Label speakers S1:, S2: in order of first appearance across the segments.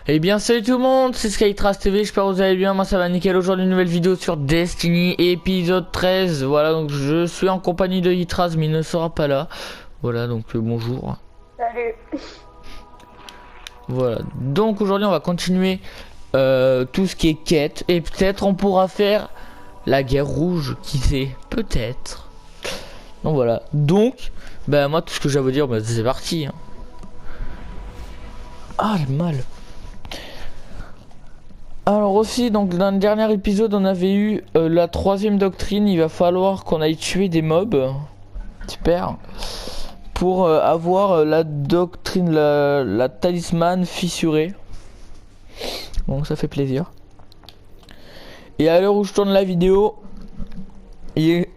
S1: Eh bien salut tout le monde, c'est Skytrash TV, j'espère que vous allez bien, moi ça va nickel. Aujourd'hui une nouvelle vidéo sur Destiny, épisode 13. Voilà, donc je suis en compagnie de Ytraz, mais il ne sera pas là. Voilà, donc bonjour.
S2: Salut.
S1: Voilà, donc aujourd'hui on va continuer tout ce qui est quête. Et peut-être on pourra faire la guerre rouge, qui sait, peut-être. Donc voilà, donc, bah moi tout ce que j'ai à vous dire, bah, c'est parti. Hein. Ah, le mal. Alors aussi, donc dans le dernier épisode, on avait eu la troisième doctrine. Il va falloir qu'on aille tuer des mobs. Super. Pour avoir la doctrine, la talisman fissurée. Donc ça fait plaisir. Et à l'heure où je tourne la vidéo, il est,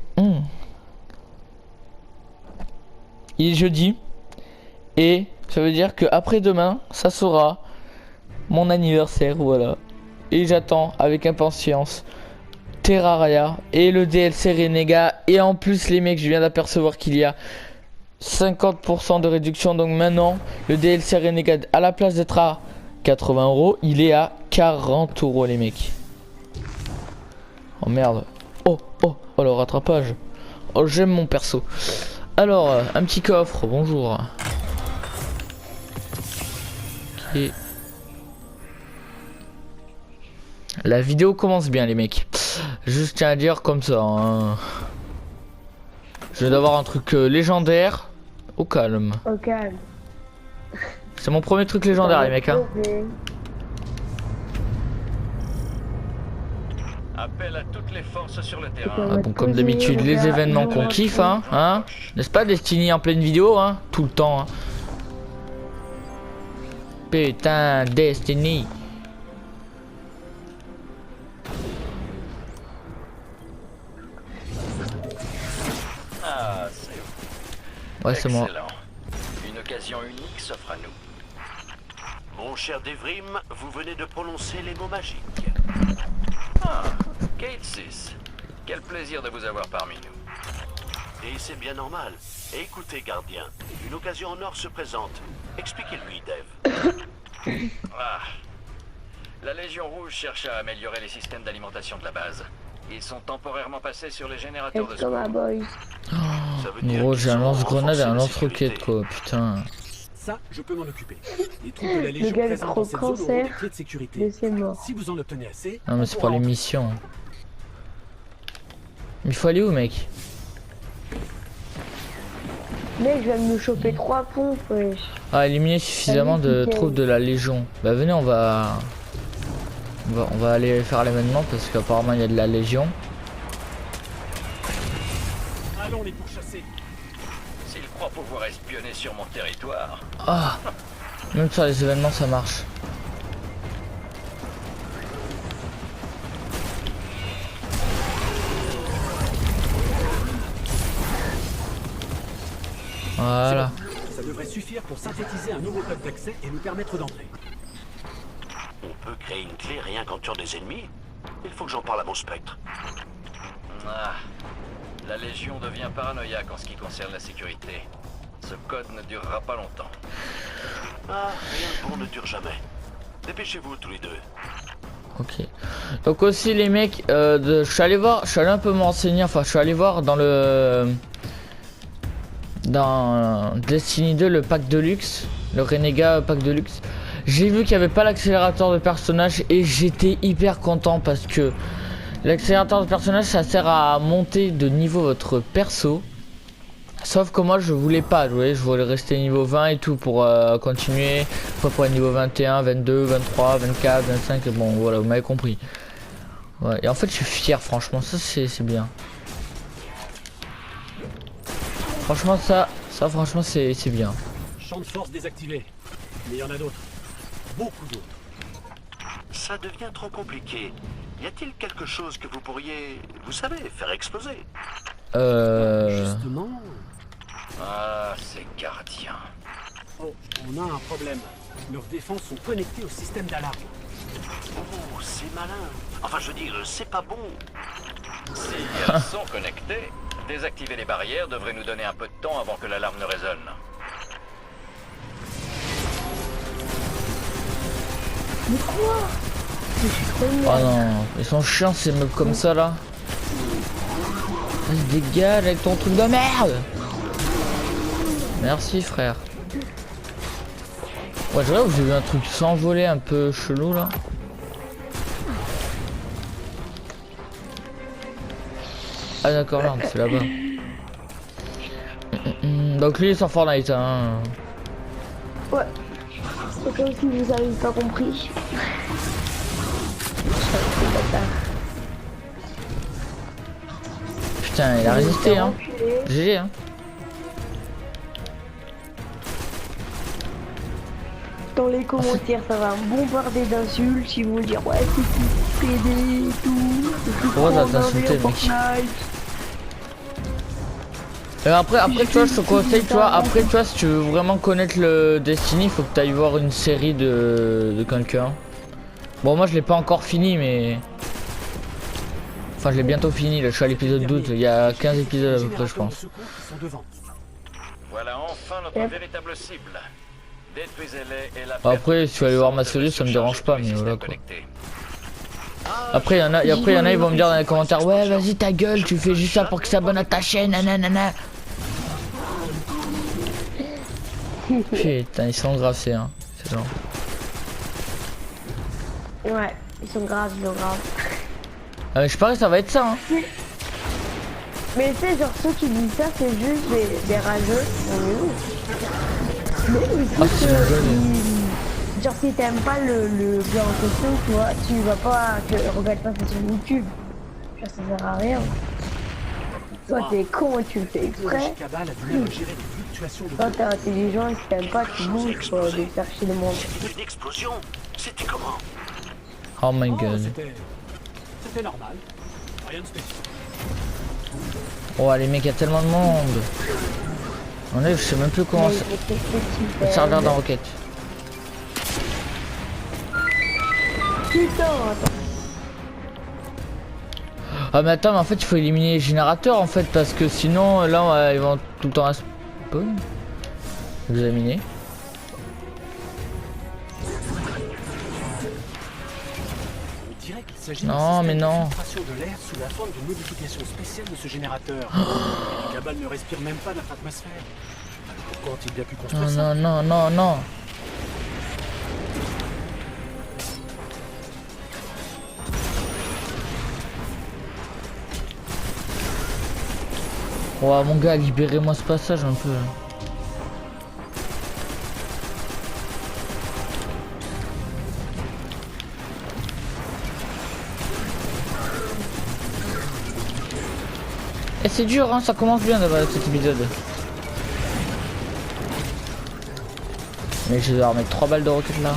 S1: il est jeudi. Et ça veut dire que après demain, ça sera mon anniversaire, voilà. Et j'attends avec impatience Terraria et le DLC Renega. Et en plus les mecs, je viens d'apercevoir qu'il y a 50% de réduction. Donc maintenant le DLC Renega, à la place d'être à 80 €, il est à 40 € les mecs. Oh merde. Oh le rattrapage. Oh, j'aime mon perso. Alors un petit coffre, bonjour. Ok. La vidéo commence bien les mecs. Juste tiens à dire comme ça. Hein. Je vais d'avoir un truc légendaire. Au calme.
S2: Au calme.
S1: C'est mon premier truc légendaire les mecs. Hein.
S3: Appel à toutes les forces sur le terrain.
S1: Ah, bon, comme d'habitude, les événements qu'on kiffe. Hein. N'est-ce pas Destiny en pleine vidéo hein. Tout le temps. Hein. Putain, Destiny.
S3: Ah, c'est
S1: Ouais, c'est moi.
S3: excellent. Une occasion unique s'offre à nous. Mon cher Devrim, vous venez de prononcer les mots magiques. Ah, Kate 6. Quel plaisir de vous avoir parmi nous. Et c'est bien normal. Écoutez, gardien, une occasion en or se présente. Expliquez-lui, Dev. Ah. La Légion Rouge cherche à améliorer les systèmes d'alimentation de la base. Ils sont temporairement passés sur les générateurs de
S2: Comme un
S3: secours.
S2: boy.
S3: Ça veut dire
S1: Gros,
S3: qu'ils
S1: j'ai un
S3: ont
S1: lance-grenade et
S3: renforcé
S1: un
S3: la
S1: lance-roquette
S3: sécurité.
S1: quoi, putain.
S4: Ça, je peux m'en occuper. Les troupes de la Légion
S2: gars
S4: présentes
S2: gros
S4: dans cette zone auront
S2: cancer.
S4: des clés de sécurité.
S2: Deuxième mort.
S4: Si vous en obtenez assez,
S1: Non mais
S4: on
S1: c'est pour
S4: pourra
S1: les
S4: entrer.
S1: missions. Il faut aller où mec?
S2: Mec, je viens de me choper 3 pompes, wesh.
S1: Ah, éliminer suffisamment de troupes de la Légion. Bah venez, on va aller faire l'événement parce qu'apparemment il y a de la Légion.
S4: Allons les pourchasser.
S3: S'ils croient pouvoir espionner sur mon territoire,
S1: Ah, même sur les événements ça marche. Voilà.
S4: Ça devrait suffire pour synthétiser un nouveau code d'accès et nous permettre d'entrer.
S5: On peut créer une clé rien qu'en tuant des ennemis. Il faut que j'en parle à mon spectre.
S3: ah, la Légion devient paranoïaque en ce qui concerne la sécurité. Ce code ne durera pas longtemps.
S5: Ah, rien de bon ne dure jamais. Dépêchez-vous tous les deux.
S1: Ok. Donc aussi les mecs, je suis allé un peu me renseigner, enfin je suis allé voir dans Destiny 2 le pack de luxe, le Renega pack de luxe. J'ai vu qu'il n'y avait pas l'accélérateur de personnage et j'étais hyper content parce que l'accélérateur de personnage ça sert à monter de niveau votre perso. Sauf que moi je voulais pas, je voulais rester niveau 20 et tout pour continuer. Après pour être niveau 21, 22, 23, 24, 25 et bon voilà vous m'avez compris. Ouais, et en fait je suis fier franchement, ça c'est bien. Franchement ça franchement c'est bien.
S4: Champ de force désactivé. Mais il y en a d'autres. Beaucoup d'autres.
S5: Ça devient trop compliqué. Y a-t-il quelque chose que vous pourriez, vous savez, faire exploser?
S4: Justement,
S3: Ah, ces gardiens.
S4: oh, on a un problème. Leurs défenses sont connectées au système d'alarme.
S5: Oh, c'est malin. Enfin, je veux dire, c'est pas bon.
S3: Si elles sont connectées, désactiver les barrières devrait nous donner un peu de temps avant que l'alarme ne résonne.
S2: Mais quoi? Mais je suis trop
S1: Oh
S2: merde.
S1: non, ils sont chiants ces mecs comme ça là. Vas-y, dégage avec ton truc de merde. Merci frère. Ouais, je vois où j'ai vu un truc s'envoler un peu chelou là. Ah d'accord, là, c'est là-bas. Donc lui il est sur Fortnite hein.
S2: Ouais. C'est comme si vous avez pas compris.
S1: Putain, il a résisté hein. GG hein.
S2: Dans les commentaires, ça va me bombarder d'insultes. Ils vont dire ouais, c'est qui PD et tout.
S1: Pourquoi ça t'a insulté, mec? Et après tu vois, je te conseille, tu vois, après tu vois, si tu veux vraiment connaître le Destiny, faut que tu ailles voir une série de quelqu'un. Bon, moi je l'ai pas encore fini, mais. Enfin, je l'ai bientôt fini, là, je suis à l'épisode 12, il y a 15 épisodes à peu près, je pense.
S3: Voilà enfin notre véritable cible. Détruisez-les et la
S1: Après, si tu vas aller voir ma série, ça me dérange pas, mais voilà quoi. Après, il y en a, ils vont me dire dans les commentaires, ouais, vas-y ta gueule, tu fais juste ça pour que ça s'abonne à ta chaîne, nanana. Putain, ils sont grassés, hein, ces gens.
S2: Ouais, ils sont graves.
S1: Ah, mais je parie que ça va être ça, hein.
S2: Mais tu sais, genre ceux qui disent ça, c'est juste des rageux. Mais
S1: Ah, c'est une gueule.
S2: genre si t'aimes pas le jeu en question, tu vois, tu vas pas, regarde pas ça sur YouTube. Genre, ça sert à rien. Soit t'es con et tu le fais exprès. Quand t'es intelligent et que t'aimes pas, tu bouges quoi, de faire chier le monde.
S5: Une explosion? C'était comment?
S1: Oh my god.
S4: C'était normal. Rien de spécial.
S1: Oh, les mecs, il y a tellement de monde. On est, je sais même plus comment ça. Le serveur d'un roquette.
S2: Putain, attends.
S1: Ah mais attends, mais en fait il faut éliminer les générateurs en fait parce que sinon là ils vont tout le temps à spawn. Examiner.
S4: On dirait qu'il s'agit
S1: Non, mais non.
S4: de filtration de l'air sous la forme d'une modification spéciale de ce générateur. Le Cabal ne respire même pas notre atmosphère. Quand il a pu construire
S1: Non,
S4: ça?
S1: non, non, non, non. Oh mon gars, libérez-moi ce passage un peu. Et c'est dur hein, ça commence bien d'abord cet épisode. Mais je vais devoir mettre 3 balles de roquette là.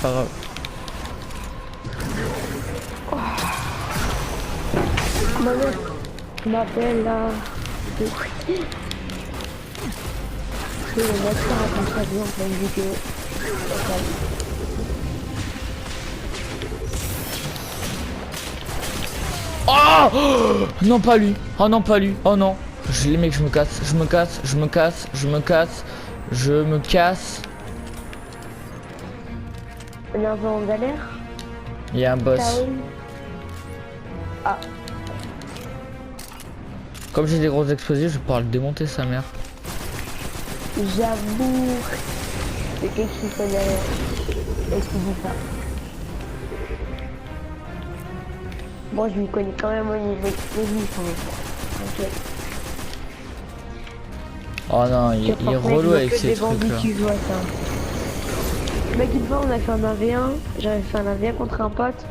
S1: Pas grave.
S2: Ma mère m'appelle là. Je vais le mettre à comme ça bien en pleine vidéo.
S1: Oh non pas lui. Oh non pas lui. Oh non. Les mecs je me casse. Je me casse. Je me casse. Je me casse. Je me casse.
S2: On est un peu en galère.
S1: Il y a un boss.
S2: Ah.
S1: Comme j'ai des gros explosifs, je vais pouvoir le démonter sa mère.
S2: J'avoue. C'est quelque chose qui galère. Et qui dit ça. Moi je m'y connais quand même au niveau explosif. Ok.
S1: Oh non, il est relou avec ces trucs là.
S2: Tu vois ça. Mec, une fois on a fait un AV1, j'avais fait un AV1 contre un pote.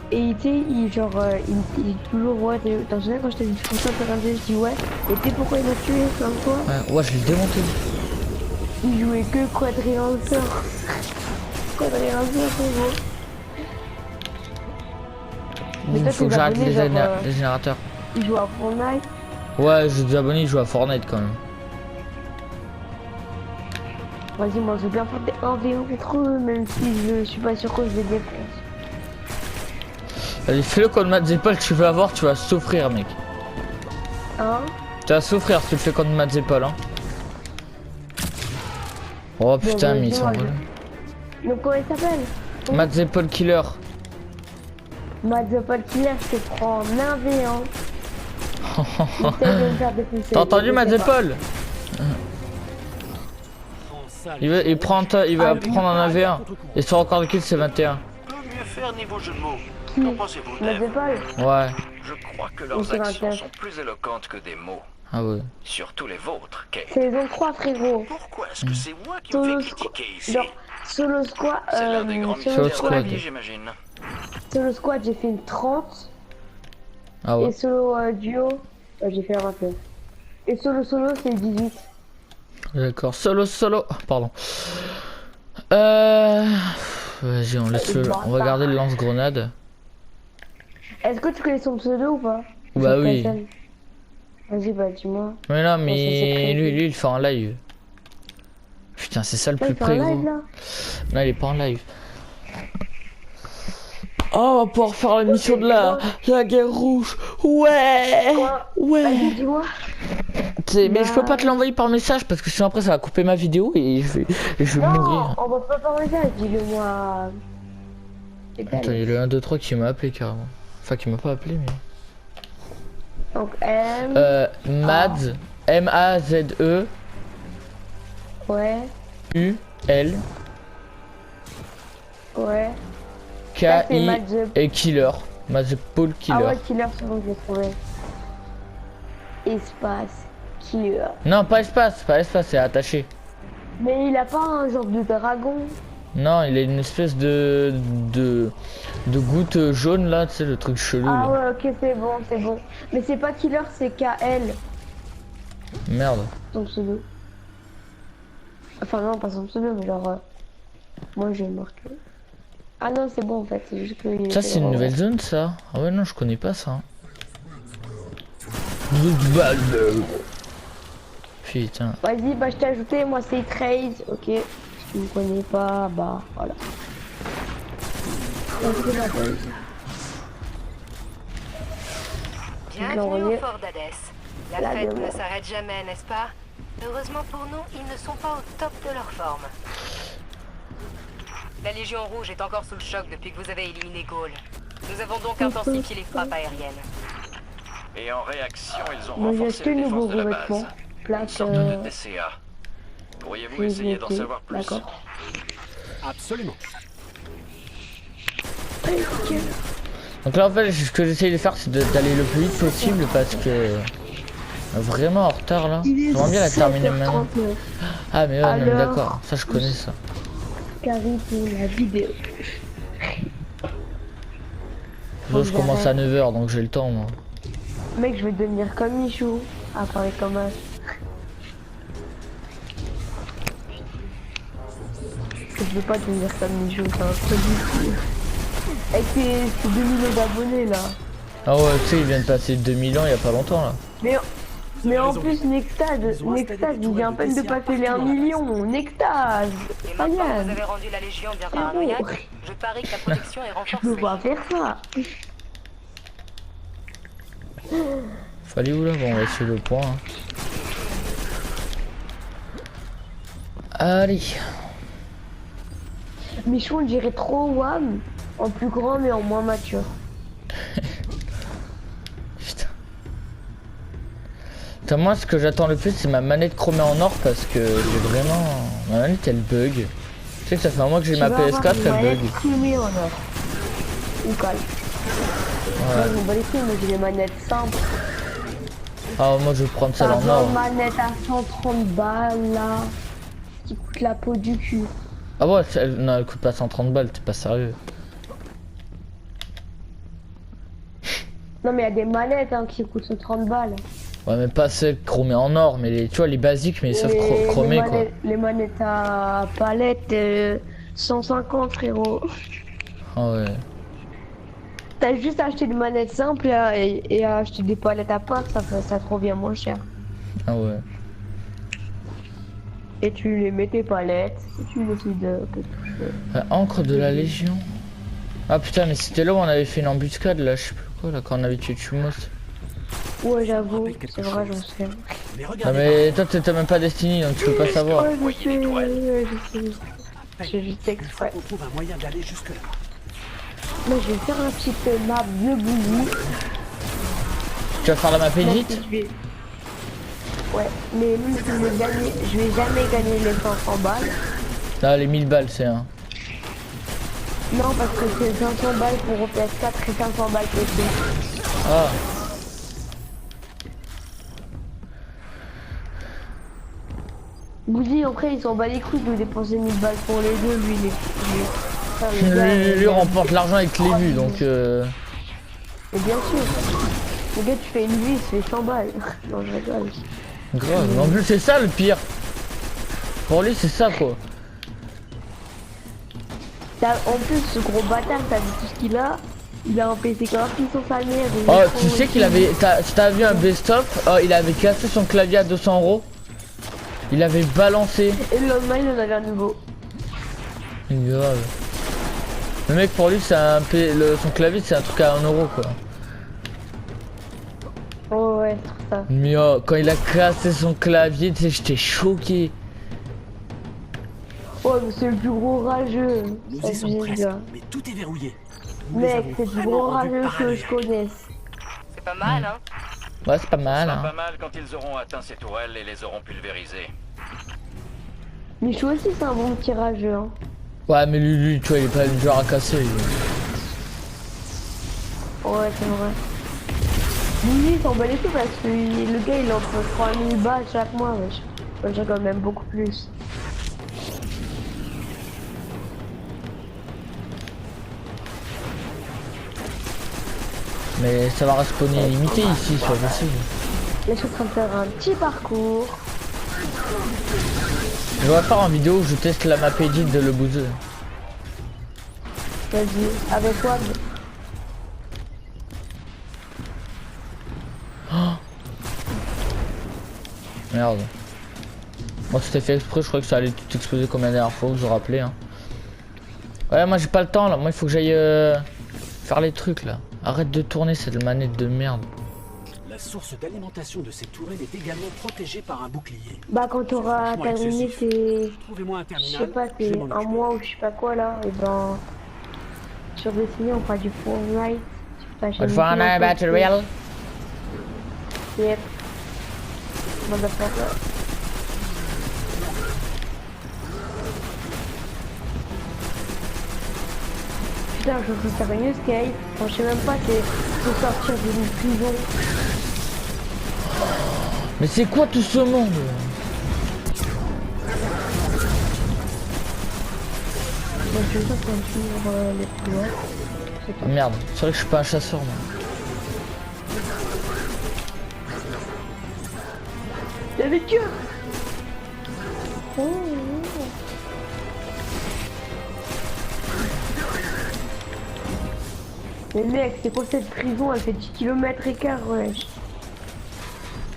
S2: Et il était, il dit toujours ouais, t'en souviens quand je t'ai dit tu ça faire un jeu, je dis ouais. Et tu sais pourquoi il m'a tué comme toi?
S1: Ouais, je l'ai démonté.
S2: Il jouait que quadrilanceur. Quadrilanceur c'est gros. Mais
S1: Il
S2: toi,
S1: faut que
S2: tes
S1: j'arrête
S2: abonnés, genre,
S1: les générateurs.
S2: Il joue à Fortnite.
S1: Ouais, j'ai des abonnés, ils jouent à Fortnite quand même.
S2: Vas-y, moi je veux bien faire des 1v1 contre eux, même si je suis pas sûr que je les défonce.
S1: Allez, fais-le contre Mazepol, tu vas voir, tu vas souffrir, mec.
S2: Hein?
S1: Tu vas souffrir si tu le fais contre Mazepol, hein. Oh putain,
S2: Bon,
S1: mais ils sont
S2: moi,
S1: relous.
S2: Donc comment il s'appelle?
S1: Mazepol Killer.
S2: Mazepol Killer se prend en 1v1. Essaye de me faire défoncer.
S1: T'as entendu
S2: Je sais
S1: Mazepol?
S4: En salle.
S1: Il va prendre un AV1. Et son record de kill c'est 21.
S5: Peut mieux faire niveau jeu de mots.
S2: Qui?
S5: Qu'en pensez-vous, Dave?
S2: Mazepol?
S1: Ouais.
S3: Je crois que leurs
S2: sur
S3: actions
S2: Internet.
S3: sont plus éloquentes que des mots.
S1: Ah ouais.
S3: Surtout les vôtres, Kate.
S2: Saison 3, frérot.
S5: Pourquoi est-ce que c'est moi qui me
S2: Solo
S5: fais critiquer ici?
S2: Genre, solo squad,
S3: C'est l'un des grands
S1: Solo
S3: mystères de la
S1: Squad.
S3: vie, j'imagine.
S2: solo squad, j'ai fait une 30.
S1: Ah ouais.
S2: Et solo duo, j'ai fait un 29. Et solo c'est 18.
S1: D'accord. Solo. Pardon. Vas-y, on va garder le lance-grenade.
S2: Est-ce que tu connais son pseudo ou pas?
S1: Bah
S2: Sur
S1: oui.
S2: PSN. Vas-y, bah dis-moi.
S1: Mais non,
S2: ça,
S1: mais
S2: c'est
S1: lui il fait en live. Putain, c'est ça le
S2: Là,
S1: plus
S2: il fait un
S1: près
S2: live
S1: gros.
S2: là.
S1: Non, il est pas en live. Oh, on va pouvoir faire la mission de la guerre rouge. Ouais.
S2: Quoi?
S1: Ouais.
S2: Vas-y, dis-moi.
S1: Mais je peux pas te l'envoyer par message parce que sinon après ça va couper ma vidéo et je vais
S2: Non,
S1: mourir.
S2: on va pas parler ça, dis-le-moi. C'est
S1: Attends,
S2: belle.
S1: il y a le 1, 2, 3 qui m'a appelé carrément. Enfin, qui m'a pas appelé, mais.
S2: Donc M.
S1: Mads, M-A-Z-E,
S2: Ouais,
S1: U-L,
S2: ouais. Ça, c'est
S1: K-I
S2: Mazepol.
S1: et Killer. Mazepol
S2: Ah
S1: Killer.
S2: ouais, Killer, c'est bon, je l'ai trouvé. Espace, Killer.
S1: Non, pas espace, c'est attaché.
S2: Mais il a pas un genre de dragon.
S1: Non, il a une espèce de goutte jaune là, tu sais, le truc chelou.
S2: Ah
S1: Là.
S2: ouais, ok, c'est bon. Mais c'est pas Killer, c'est KL,
S1: Merde.
S2: son pseudo. Enfin non, pas son pseudo, mais genre... moi j'ai marqué. Ah non, c'est bon en fait, c'est juste que...
S1: Ça, c'est une nouvelle zone ça? Ah ouais, non, je connais pas ça. Putain.
S2: Vas-y, bah je t'ai ajouté, moi c'est Trace, ok. Si tu me connais pas, bah voilà. Vas-y, ma belle.
S6: Bienvenue
S2: envoyé.
S6: au fort d'Hadès. La
S2: La
S6: fête
S2: démo.
S6: ne s'arrête jamais, n'est-ce pas? Heureusement pour nous, ils ne sont pas au top de leur forme. La Légion Rouge est encore sous le choc depuis que vous avez éliminé Gaulle. Nous avons donc intensifié les frappes aériennes.
S3: Et en réaction, ils ont
S2: Moi j'ai
S3: renforcé
S2: acheté
S3: les
S2: le nouveau
S3: défenses de la
S2: revêtement.
S3: base. Une
S2: Plaque,
S3: sorte de TCA. Pourriez-vous essayer d'en
S2: ok,
S3: savoir plus?
S2: d'accord.
S4: Absolument.
S2: Ok.
S1: Donc là en fait ce que j'essaye de faire c'est d'aller le plus vite possible parce que vraiment en retard là. J'aimerais bien la terminer maintenant.
S2: 7h39.
S1: Ah mais ouais non, mais
S2: Alors,
S1: d'accord, ça je connais ça.
S2: Carré pour la vidéo.
S1: Là, je commence à 9h donc j'ai le temps moi.
S2: Mec, je vais devenir comme Michou. À parler comme un... Je peux pas devenir comme Michou, c'est un truc du fou. Avec ses 2 millions d'abonnés là.
S1: Ah ouais tu sais il vient de passer 2000 ans il y a pas longtemps là.
S2: Mais en plus, Nextase, il vient à peine de passer les 1 million. Nextase,
S6: Et maintenant que
S2: Ryan,
S6: vous avez rendu la Légion bien paranoïaque, je parie que la protection est
S2: je peux
S6: renforcée.
S2: pas faire ça.
S1: Fallait où là? Bon on va essayer le point. Hein. Allez.
S2: Michou, on dirait trop Wam, en plus grand mais en moins mature.
S1: Putain. Putain, moi ce que j'attends le plus c'est ma manette chromée en or parce que j'ai vraiment... Ma manette elle bug. Tu sais que ça fait un mois que j'ai ma PS4 elle bug.
S2: Crimée en or. Ou calme.
S1: Voilà.
S2: Moi, je me bats les couilles, mais j'ai des manettes simples.
S1: Ah moi je vais prendre celle
S2: T'as
S1: en or.
S2: une manette à 130 balles là, qui coûte la peau du cul.
S1: Ah ouais non elle coûte pas 130 balles, t'es pas sérieux.
S2: Non mais il y a des manettes hein, qui coûtent 130 balles.
S1: Ouais mais pas celles chromées en or mais les, tu vois les basiques mais sauf chromées quoi.
S2: Les manettes à palette 150 frérot.
S1: Ah ouais.
S2: T'as juste acheté des manettes simples et acheté des palettes à part, ça te revient moins cher.
S1: Ah ouais.
S2: Et tu les mets tes palettes, et tu décides de toucher.
S1: Encre de la Légion. Ah putain, mais c'était là où on avait fait une embuscade là, je sais plus quoi là, quand on avait tué Chumos.
S2: Ouais, j'avoue, c'est vrai, j'en sais.
S4: Mais
S1: Ah
S4: regardez,
S1: mais toi t'es même pas Destiny donc tu peux pas savoir.
S2: Ouais,
S3: Voyez
S2: je sais,
S3: l'étoile.
S2: ouais, je sais. J'ai juste
S4: il faut
S2: exprès.
S4: qu'on trouve un moyen d'aller jusque-là.
S2: Moi, je vais faire un petit map de bouillie.
S1: Tu vas faire la map edit?
S2: Ouais, mais même si je vais jamais gagner les 500 balles.
S1: Là les 1000 balles c'est un.
S2: Non, parce que c'est 500 balles pour PS4 et 500 balles PC.
S1: Ah.
S2: Bouzy, après, ils s'en bat les couilles de dépenser 1000 balles pour les deux, lui, Enfin, le gars,
S1: Lui remporte l'argent avec les vues donc
S2: Et bien sûr. Le gars, tu fais une vie, il se fait 100 balles. Non, je rigole.
S1: grave. En plus c'est ça le pire. Pour lui c'est ça quoi.
S2: En plus, ce gros bâtard, t'as vu tout ce qu'il a. Il a un PC graphique sur sa mère.
S1: Oh tu sais qu'il avait. Si t'as vu un best-of, il avait cassé son clavier à 200 €. Il avait balancé.
S2: Et le lendemain, il en avait un nouveau.
S1: Grave. Le mec pour lui c'est un son clavier c'est un truc à 1 € quoi.
S2: Oh ouais, c'est ça.
S1: Mais quand il a cassé son clavier, tu sais, j'étais choqué.
S2: Oh, mais c'est le plus gros rageux.
S4: Nous
S2: Ça,
S4: y sommes
S2: je
S4: presque,
S2: dire.
S4: mais tout est verrouillé. Nous les
S2: Mec,
S4: avons
S2: c'est le plus
S4: vraiment
S2: gros
S4: rendus
S2: rageux que
S4: parallèles.
S2: je connaisse.
S6: C'est pas mal, hein?
S1: Ouais c'est pas mal
S3: Sera
S1: hein.
S3: pas mal quand ils auront atteint ces tourelles et les auront pulvérisées.
S2: Michou aussi, c'est un bon petit rageux. Hein.
S1: Ouais mais lui tu vois il est pas le genre à casser. Lui.
S2: Ouais, c'est vrai. Lui, il s'en bat les couilles parce que le gars, il en fait 3000 balles chaque mois, wesh. Moi, j'ai quand même beaucoup plus.
S1: Mais ça va respawner limité ici, c'est pas possible.
S2: Là, je suis en train de faire un petit parcours.
S1: Je vais faire en vidéo où je teste la map edit de Le Bouzeux.
S2: Vas-y, avec toi.
S1: Merde. Moi c'était fait exprès, je croyais que ça allait tout exploser comme la dernière fois que je rappelais. Hein. Ouais moi j'ai pas le temps là, moi il faut que j'aille faire les trucs là. Arrête de tourner cette manette de merde.
S4: La source d'alimentation de ces tourelles est également protégée par un bouclier.
S2: Bah, quand t'auras
S4: Franchement
S2: terminé
S4: excessif.
S2: tes.
S4: Trouvez-moi un
S2: Je
S4: terminal.
S2: sais pas,
S4: je vais
S2: c'est
S4: m'en
S2: un
S4: occuper.
S2: mois ou je sais pas quoi là. Et ben. Sur Destiny, on fera du Fortnite. Sur ta chaîne
S1: Fortnite
S2: YouTube,
S1: Battle Royale.
S2: Yep. Motherfucker. Putain, je veux faire une escape. Enfin, je sais même pas, c'est pour sortir d'une prison.
S1: Mais c'est quoi tout ce monde?
S2: Donc, je vais faire suivre les couloirs. C'est
S1: Ah,
S2: tout.
S1: merde, c'est vrai que je suis pas un chasseur moi.
S2: Y'a des queues. Oh. Mais mec, c'est quoi cette prison? Elle fait 10 km écart, wesh.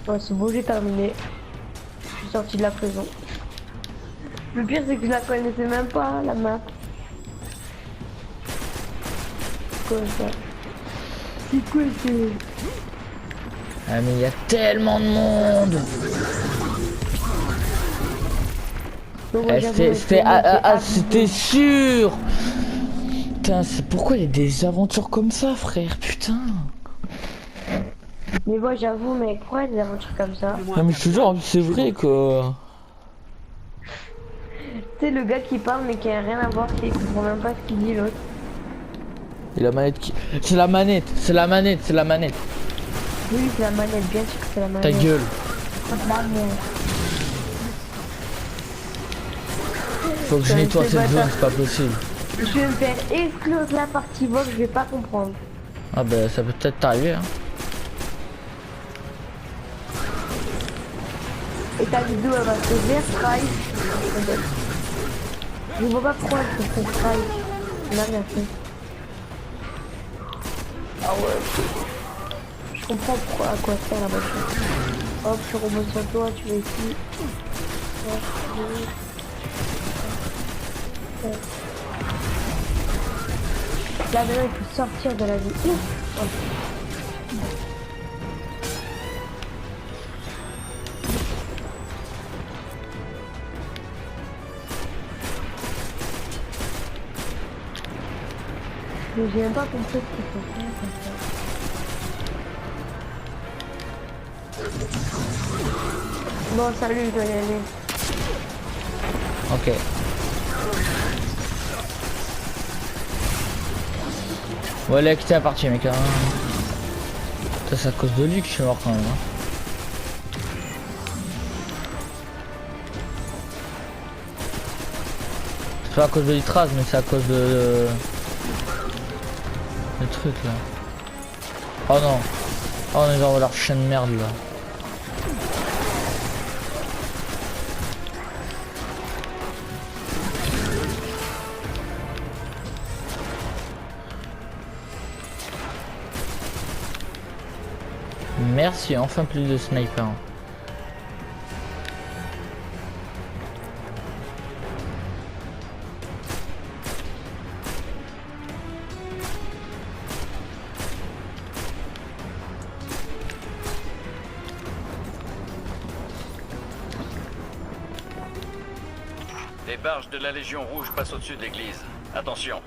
S2: Ouais, c'est bon, j'ai terminé. Je suis sorti de la prison. Le pire, c'est que je la connaissais même pas, la map. C'est quoi ça? C'est quoi ça?
S1: Ah mais il y a tellement de monde.
S2: Donc, moi, j'avoue,
S1: C'était sûr. Putain, c'est pourquoi il y a des aventures comme ça, frère, putain.
S2: Mais moi, j'avoue, mec, pourquoi il y a des aventures comme ça?
S1: Non mais je te jure, c'est vrai quoi.
S2: Tu sais, le gars qui parle, mais qui a rien à voir, qui comprend même pas ce qu'il dit, l'autre.
S1: Et la manette qui... C'est la manette, c'est la manette, c'est la manette.
S2: Oui, c'est la manette, bien sûr que c'est la
S1: Ta
S2: manette.
S1: gueule. Faut que je nettoie cette zone, c'est pas possible.
S2: Je vais me faire exclure la partie box, je vais pas comprendre.
S1: Ah bah ça peut peut-être t'arriver hein.
S2: Et ta vidéo, elle va se faire strike. Je vois pas pourquoi elle se fait strike. On a rien fait. Ah ouais. Je comprends pourquoi, à quoi sert la voiture. Hop, je remonte sur toi, tu vas ici. Là maintenant il faut sortir de la vie. Ouf. Mais j'ai même pas compris ce qu'il faut faire comme ça. Bon salut, je dois y aller.
S1: Ok. Voilà, quitter la partie, mec. Hein. Ça, c'est à cause de lui que je suis mort quand même. Hein. C'est pas à cause de l'itras, mais c'est à cause de... le truc là. Oh non. Oh, on est dans leur chaîne de merde là. Merci, enfin plus de sniper.
S3: Les barges de la Légion Rouge passent au-dessus de l'église. Attention.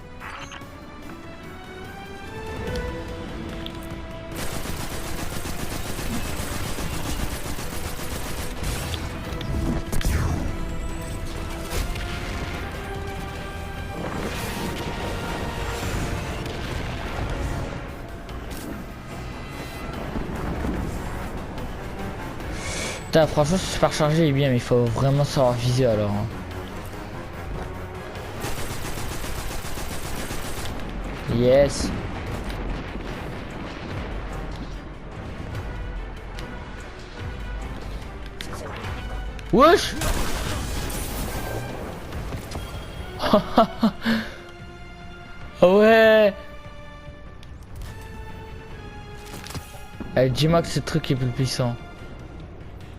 S1: Putain, franchement, ce super chargé est bien, mais il faut vraiment savoir viser alors. Hein. Yes. Wesh. Ouais. Dis-moi que ce truc est plus puissant.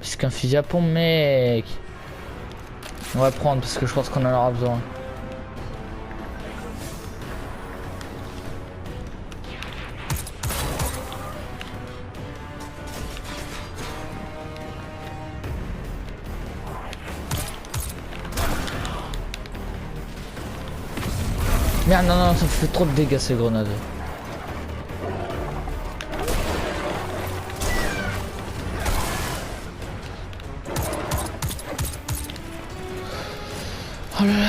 S1: Parce qu'un fusil à pompe, mec. On va prendre parce que je pense qu'on en aura besoin. Merde, non, non, ça fait trop de dégâts ces grenades. Oh là là.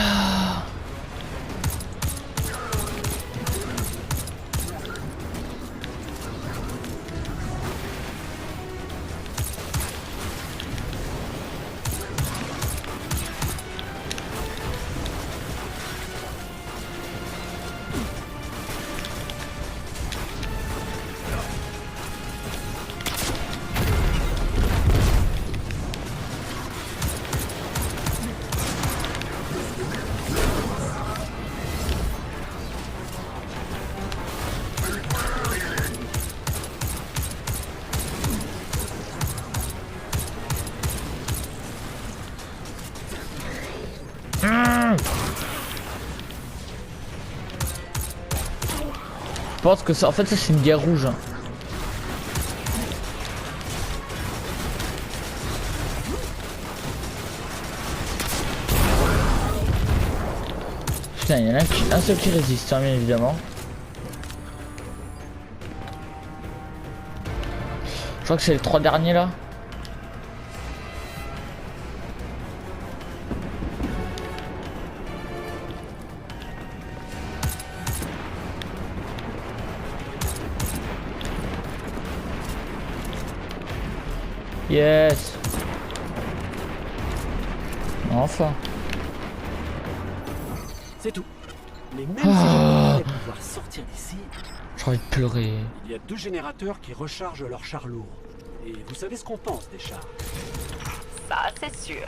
S1: Je pense que ça, en fait, ça c'est une guerre rouge. Hein. Putain, il y en a un seul qui résiste, hein, bien évidemment. Je crois que c'est les 3 derniers là. Yes. Enfin.
S4: C'est tout. Mais même si j'aimerais pouvoir sortir d'ici,
S1: j'ai envie de pleurer.
S4: Il y a 2 générateurs qui rechargent leurs chars lourds. Et vous savez ce qu'on pense des chars?
S6: Ça, c'est sûr.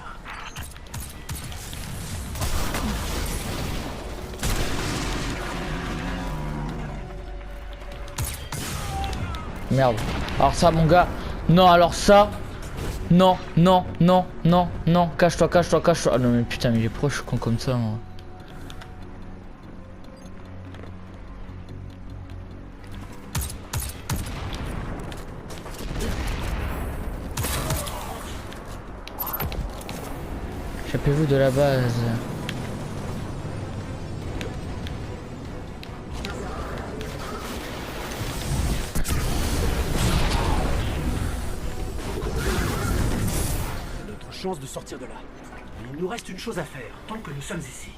S1: Merde. Alors ça, mon gars. Non, alors ça. Non, non, non, non, non. Cache-toi, cache-toi, cache-toi. Ah non mais putain, mais pourquoi je suis con comme ça moi? Échappez-vous de la base.
S4: Chance de sortir de là. Mais il nous reste une chose à faire, tant que nous sommes ici.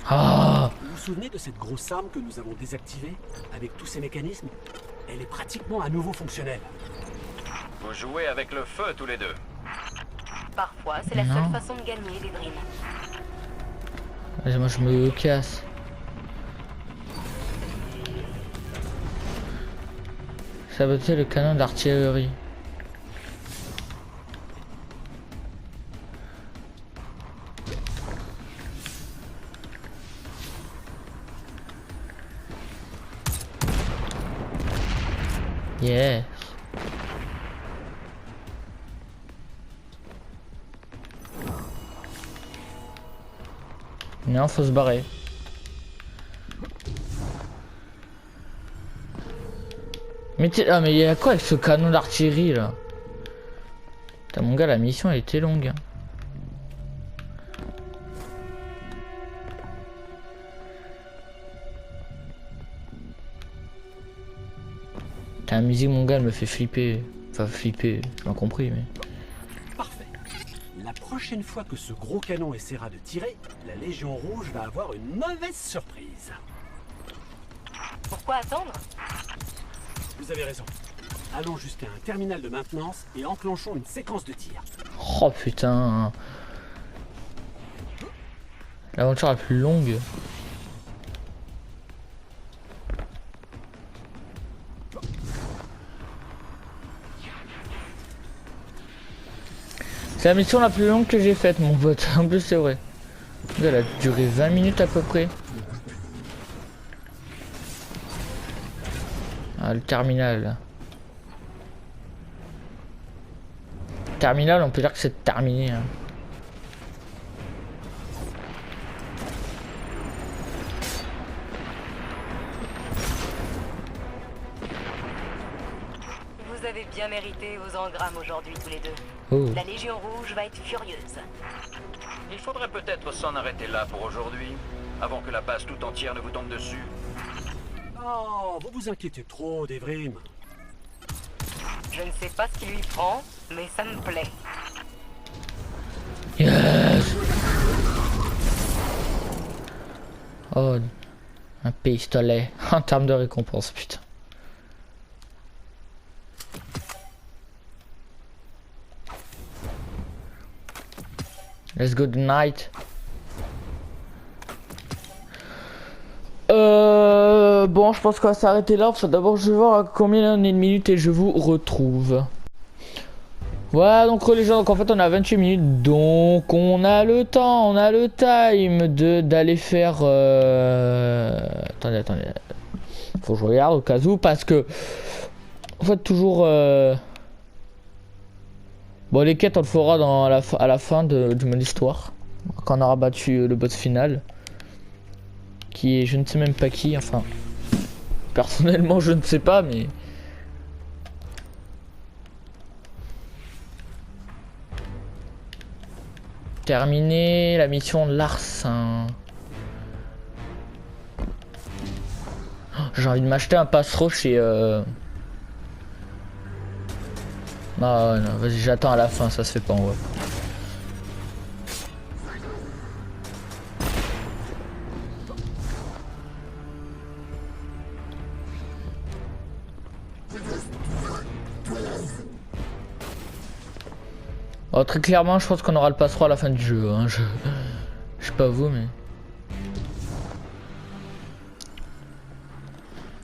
S1: Ah,
S4: Vous vous souvenez de cette grosse arme que nous avons désactivée, avec tous ces mécanismes? Elle est pratiquement à nouveau fonctionnelle.
S3: Vous jouez avec le feu tous les deux.
S6: Parfois, c'est la
S1: Non.
S6: seule façon de gagner des dreams.
S1: vas-y, moi je me casse. Saboter le canon d'artillerie. Yes. Non, faut se barrer. Mais ah mais il y a quoi avec ce canon d'artillerie là? Putain mon gars, la mission elle était longue. La musique mon gars elle me fait flipper. Enfin flipper, j'ai pas compris mais.
S4: Parfait. La prochaine fois que ce gros canon essaiera de tirer, la Légion Rouge va avoir une mauvaise surprise.
S6: Pourquoi attendre?
S4: Vous avez raison. Allons jusqu'à un terminal de maintenance et enclenchons une séquence de tir.
S1: Oh putain. L'aventure la plus longue. C'est la mission la plus longue que j'ai faite mon pote. En plus c'est vrai. Elle a duré 20 minutes à peu près. Ah le terminal là. Terminal on peut dire que c'est terminé hein.
S6: Vous avez bien mérité vos engrammes aujourd'hui tous les deux.
S1: Oh.
S6: La Légion Rouge va être furieuse.
S3: Il faudrait peut-être s'en arrêter là pour aujourd'hui, avant que la base tout entière ne vous tombe dessus.
S4: Oh, vous vous inquiétez trop, Devrim.
S6: Je ne sais pas ce qui lui prend, mais ça me plaît.
S1: Yes. Oh, un pistolet en termes de récompense, putain. Let's go tonight. Bon, je pense qu'on va s'arrêter là. Enfin, d'abord, je vais voir à combien on est de minutes et je vous retrouve. Voilà, donc les gens, donc en fait, on a 28 minutes. Donc, on a le temps, on a le time d'aller faire. Attendez. Faut que je regarde au cas où, parce que. En fait, toujours. Bon, les quêtes, on le fera à la fin du mode histoire. Quand on aura battu le boss final. Qui est je ne sais même pas qui, enfin. Personnellement, je ne sais pas, mais. Terminer la mission Larsin. Oh, j'ai envie de m'acheter un passe-ro chez. Non, vas-y, j'attends à la fin, ça se fait pas en vrai. Oh, très clairement, je pense qu'on aura le passe-roi à la fin du jeu. Hein. Je sais pas vous, mais.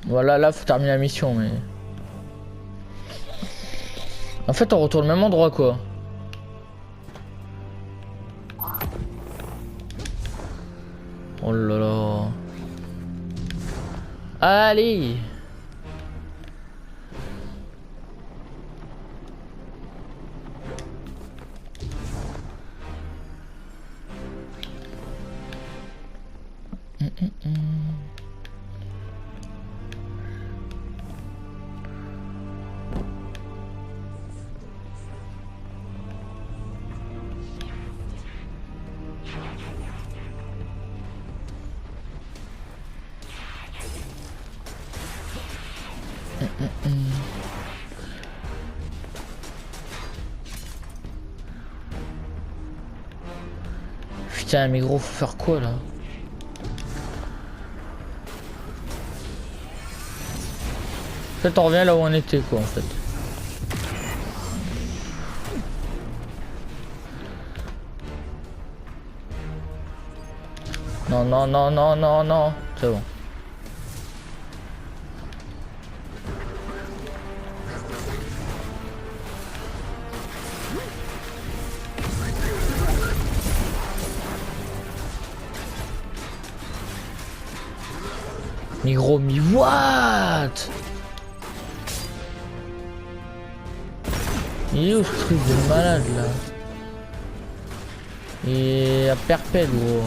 S1: Voilà, là, faut terminer la mission, mais. En fait, on retourne au même endroit, quoi. Oh là là. Allez. Putain, mais gros, faut faire quoi là? En fait, on revient là où on était, quoi, en fait. Non, non, non, non, non, non. C'est bon. Mais gros, mais what? Il est où ce truc de malade là? Et à perpète gros.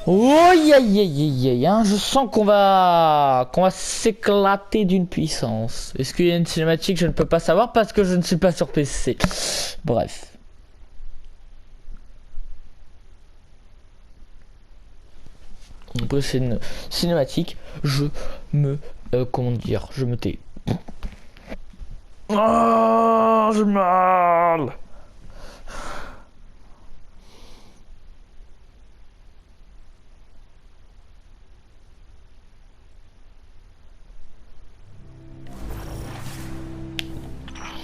S1: Oh aïe aïe aïe aïe, hein, je sens qu'on va s'éclater d'une puissance. Est-ce qu'il y a une cinématique? Je ne peux pas savoir parce que je ne suis pas sur PC. Bref. Après c'est une cinématique, je me comment dire, je me tais. Oh, j'ai mal.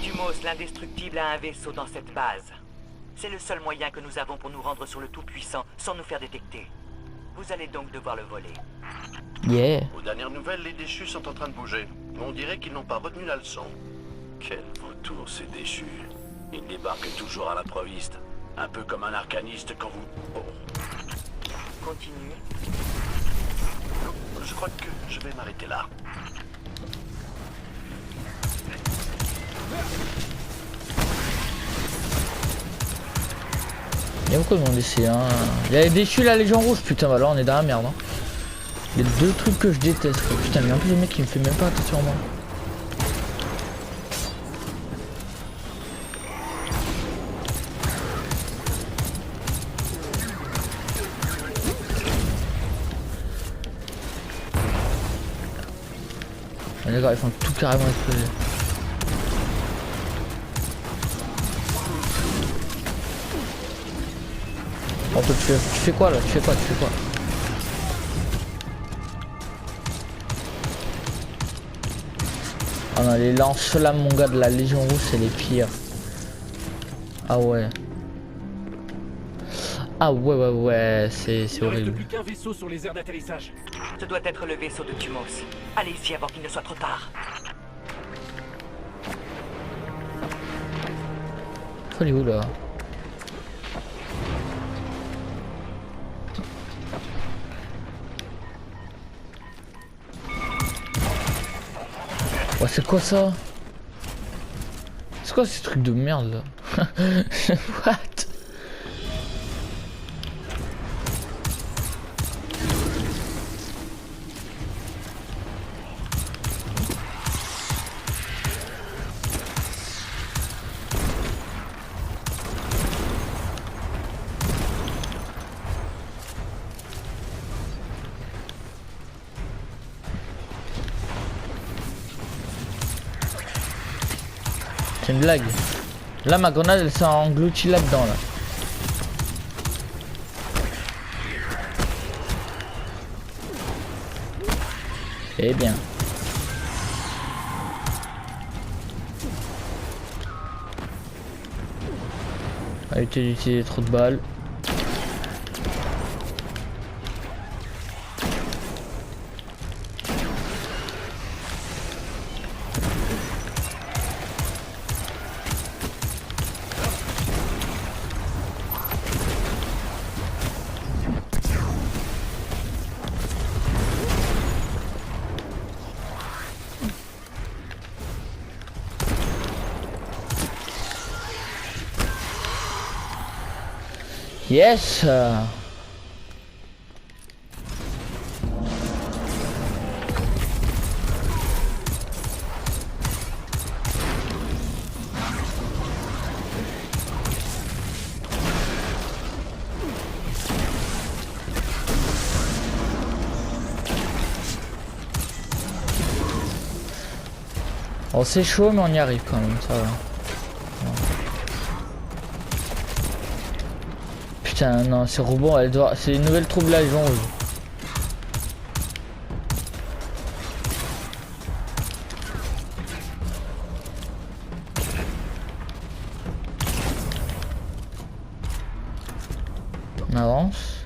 S7: Tumos, l'indestructible, a un vaisseau dans cette base. C'est le seul moyen que nous avons pour nous rendre sur le Tout-Puissant sans nous faire détecter. Vous allez donc devoir le voler.
S1: Yeah.
S5: Aux dernières nouvelles, les déchus sont en train de bouger. On dirait qu'ils n'ont pas retenu la leçon. Quel vautour ces déchus. Ils débarquent toujours à l'improviste. Un peu comme un arcaniste quand vous... Oh,
S7: Continuez.
S5: je crois que je vais m'arrêter là.
S1: Il y a beaucoup de monde ici, hein. Il y a les déchus, la Légion Rouge, putain, bah là on est dans la merde, hein. Il y a deux trucs que je déteste, quoi. Putain, mais en plus le mec il me fait même pas attention à moi. Ah, d'accord, ils font tout carrément exploser. Oh, toi, tu fais quoi là? Tu fais quoi? Ah non, les lance-flammes, mon gars, de la Légion Rouge, c'est les pires. Ah ouais. Ah ouais, c'est
S4: Il ne reste
S1: horrible.
S4: plus qu'un vaisseau sur les aires d'atterrissage.
S7: Ce doit être le vaisseau de Tumos. Allez-y avant qu'il ne soit trop tard.
S1: Faut aller où là? Ouais, c'est quoi ça? C'est quoi ces trucs de merde là? What? C'est une blague. Là ma grenade elle s'est engloutie là-dedans là. Eh bien. On va éviter d'utiliser trop de balles. Yes. Oh, c'est chaud, mais on y arrive quand même, ça va. Putain, non, ces robots, elle doit. C'est une nouvelle trouble là, ils vont. On avance.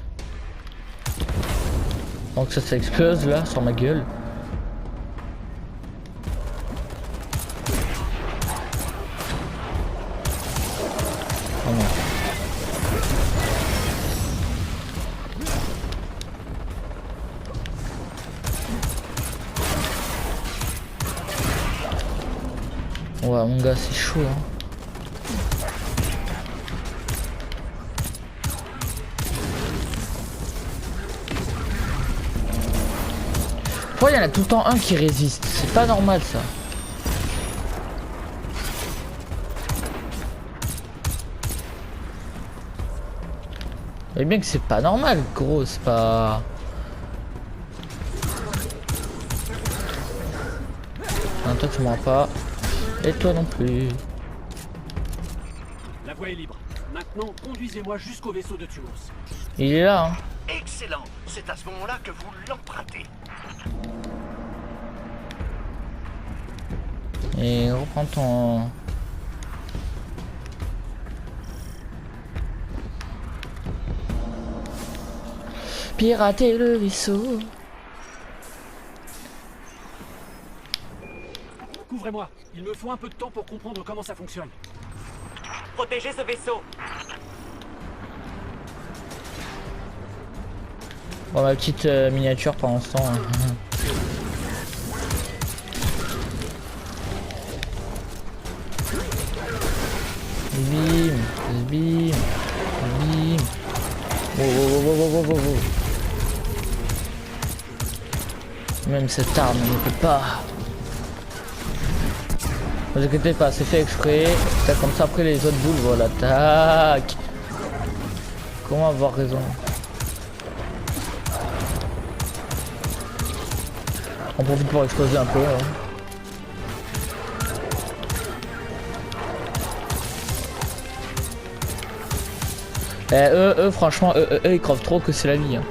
S1: Donc ça explose là sur ma gueule. Oh non. Ouais mon gars c'est chaud hein. Pourquoi il y en a tout le temps un qui résiste? C'est pas normal ça. Et bien que c'est pas normal gros, c'est pas... Non toi tu m'auras pas. Et toi non plus.
S4: La voie est libre. Maintenant, conduisez-moi jusqu'au vaisseau de Tumos.
S1: Il est là hein.
S5: Excellent. C'est à ce moment-là que vous l'empruntez.
S1: Et reprends ton... Pirater le vaisseau.
S4: Couvrez-moi. Il me faut un peu de temps pour comprendre comment ça fonctionne.
S7: Protégez ce vaisseau.
S1: Bon ma petite miniature pendant ce temps. Hein. Bim, bim, bim. Wow. Même cette arme ne peut pas. Ne vous inquiétez pas, c'est fait exprès. C'est comme ça après les autres boules, voilà. Tac. Comment avoir raison? On profite pour exploser un peu. Hein. Eux, franchement, eux, ils crevent trop que c'est la vie. Hein.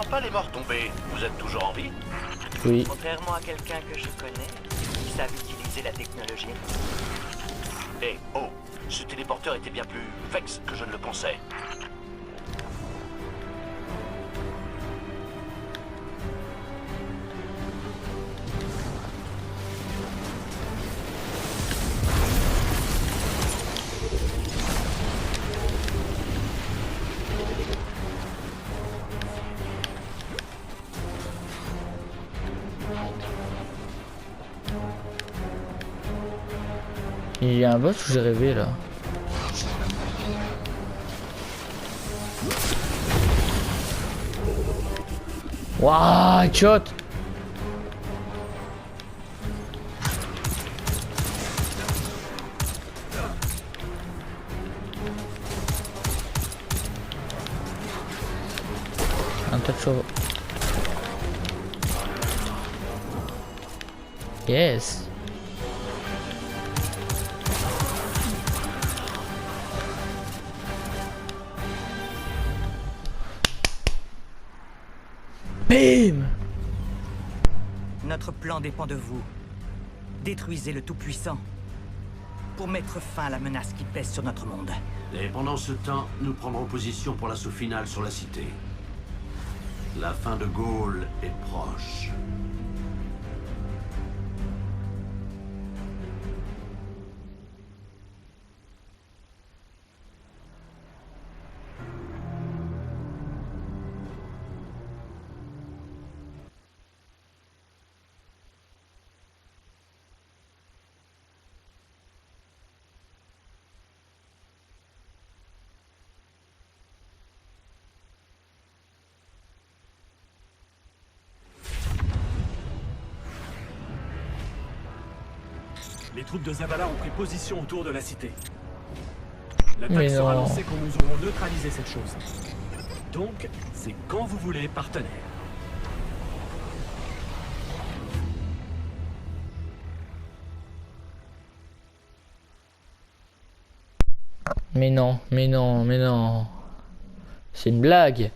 S5: Pas les morts tombés. Vous êtes toujours en vie?
S1: Oui.
S7: Contrairement à quelqu'un que je connais, qui savent utiliser la technologie.
S5: Eh, oh, ce téléporteur était bien plus vexe que je ne le pensais.
S1: Il y a un boss où j'ai rêvé là. Waouh, shot. Un tas de chevaux. Yes. Bim!
S7: Notre plan dépend de vous. Détruisez le Tout-Puissant. pour mettre fin à la menace qui pèse sur notre monde.
S5: Et pendant ce temps, nous prendrons position pour l'assaut final sur la cité. La fin de Gaulle est proche.
S4: Les troupes de Zavala ont pris position autour de la cité.
S1: Mais
S4: L'attaque sera
S1: non.
S4: lancée quand nous aurons neutralisé cette chose. Donc, c'est quand vous voulez, partenaire.
S1: Mais non, mais non, mais non. C'est une blague.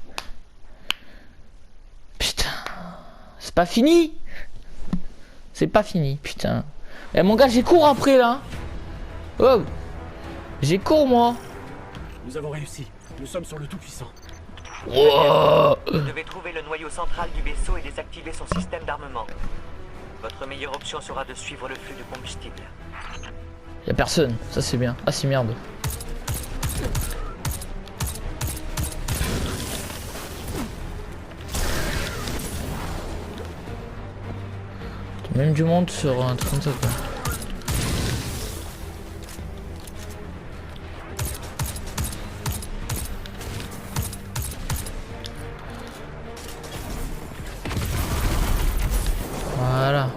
S1: Putain. C'est pas fini. C'est pas fini, putain. Eh mon gars, j'ai cours après là. Oh. J'ai cours moi.
S4: Nous avons réussi. Nous sommes sur le Tout-Puissant.
S1: Oh.
S7: Vous devez trouver le noyau central du vaisseau et désactiver son système d'armement. Votre meilleure option sera de suivre le flux de combustible.
S1: Y'a personne, ça c'est bien. Ah c'est merde. Même du monde sur un truc comme ça quoi. Voilà.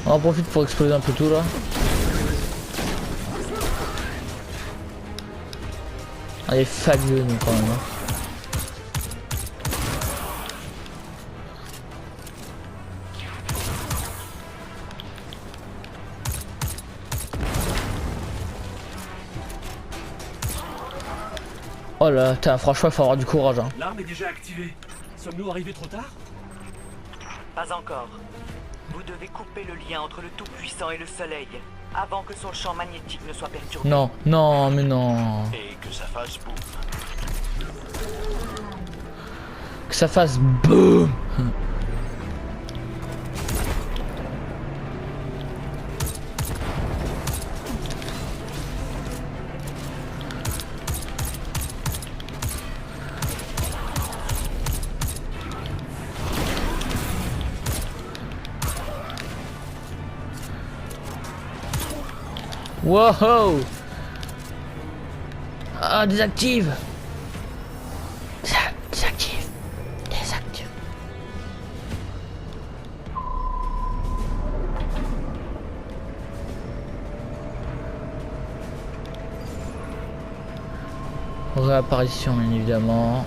S1: On en profite pour exploser un peu tout là. Ah, il est fabuleux nous quand même. Hein. Oh là, franchement il faut avoir du courage. Hein.
S4: L'arme est déjà activée. Sommes-nous arrivés trop tard?
S7: Pas encore. Vous devez couper le lien entre le Tout-Puissant et le Soleil, avant que son champ magnétique ne soit perturbé.
S1: Non, non, mais non.
S5: Et que ça fasse boum.
S1: Que ça fasse boum. Wow! Ah, désactive! Désactive! Désactive! Réapparition, bien évidemment.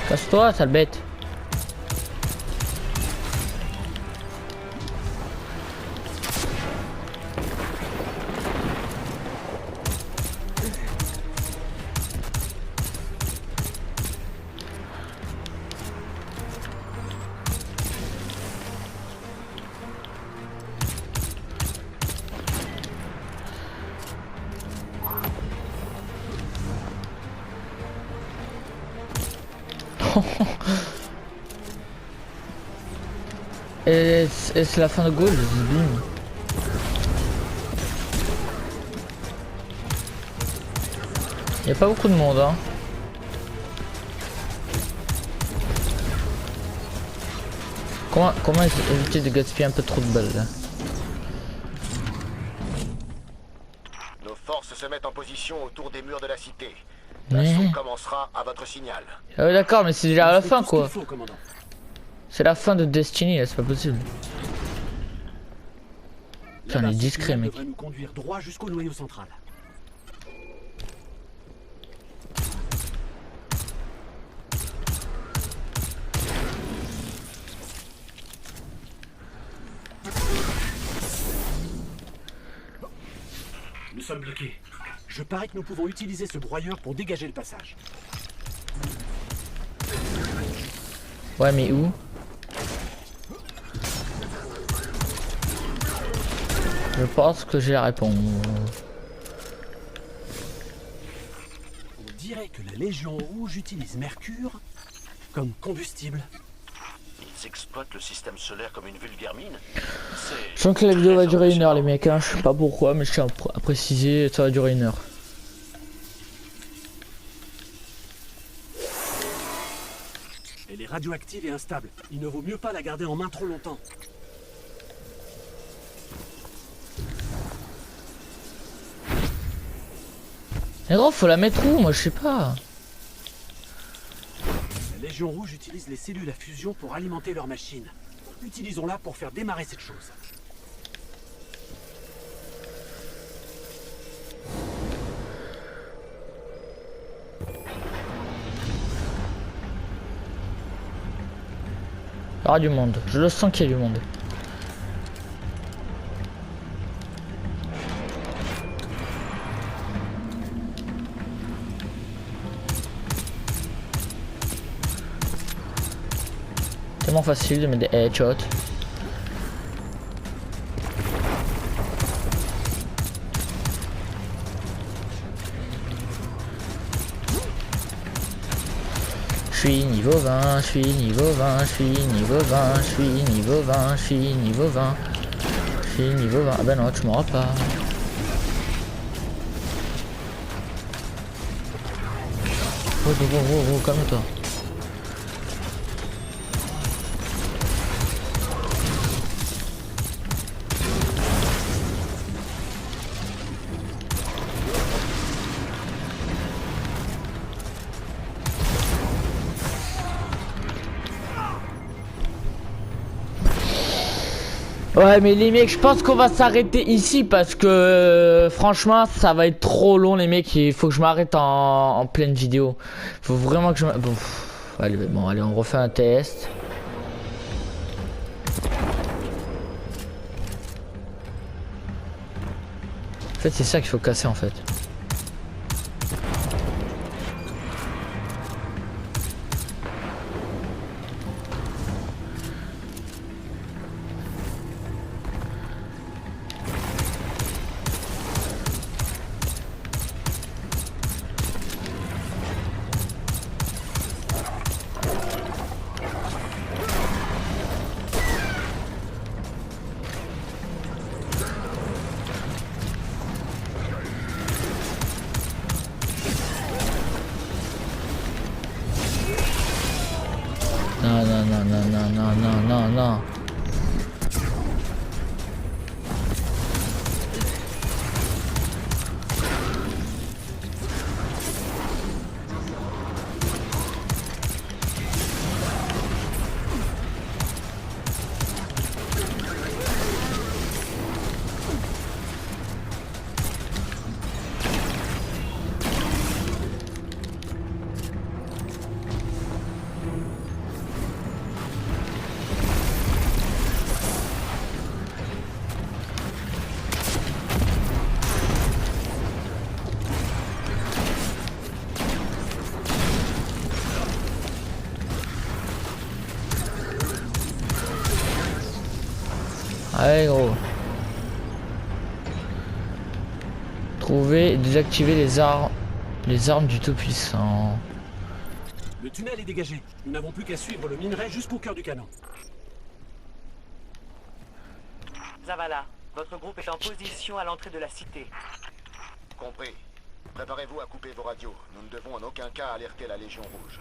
S1: Casse-toi, sale bête. Et c'est la fin de Gaulle, bim. Y a pas beaucoup de monde, hein. Comment éviter de gaspiller un peu trop de balles là?
S8: Nos forces se mettent en position autour des murs de la cité.
S5: L'assaut
S1: Mais...
S5: commencera à votre signal.
S1: Ah ouais, d'accord, mais c'est déjà à la
S4: C'est
S1: fin
S4: tout ce qu'il
S1: quoi.
S4: faut, commandant.
S1: C'est la fin de Destiny là, c'est pas possible. Putain,
S4: Là-bas,
S1: il est
S4: ce
S1: discret,
S4: tunnel
S1: mec.
S4: devrait nous conduire droit jusqu'au noyau central. Nous sommes bloqués. Je parie que nous pouvons utiliser ce broyeur pour dégager le passage.
S1: Ouais, mais où? Je pense que j'ai la réponse.
S4: On dirait que la Légion Rouge utilise Mercure comme combustible.
S5: Ils exploitent le système solaire comme une vulgaire mine.
S1: Je sens que la vidéo va durer 1 heure les mecs, hein. Je sais pas pourquoi, mais je tiens à préciser, ça va durer 1 heure.
S4: Elle est radioactive et instable. Il ne vaut mieux pas la garder en main trop longtemps.
S1: Mais gros, faut la mettre où? Moi je sais pas.
S4: La Légion Rouge utilise les cellules à fusion pour alimenter leur machine. Utilisons-la pour faire démarrer cette chose.
S1: Il y aura du monde, je le sens qu'il y a du monde. Tellement facile de mettre des headshots. Je suis niveau 20, je suis niveau 20, je suis niveau 20, je suis niveau 20, je suis niveau 20. Je suis niveau 20. Ah ben non, tu m'auras pas. Oh, calme-toi. Ouais mais les mecs, je pense qu'on va s'arrêter ici parce que franchement ça va être trop long les mecs, il faut que je m'arrête en pleine vidéo. Faut vraiment que je bon, allez on refait un test. En fait c'est ça qu'il faut casser en fait. Non. Allez gros. Trouver et désactiver les armes du Tout-Puissant.
S4: Le tunnel est dégagé. Nous n'avons plus qu'à suivre le minerai jusqu'au cœur du canon.
S7: Zavala, votre groupe est en position à l'entrée de la cité.
S5: Compris. Préparez-vous à couper vos radios. Nous ne devons en aucun cas alerter la Légion Rouge.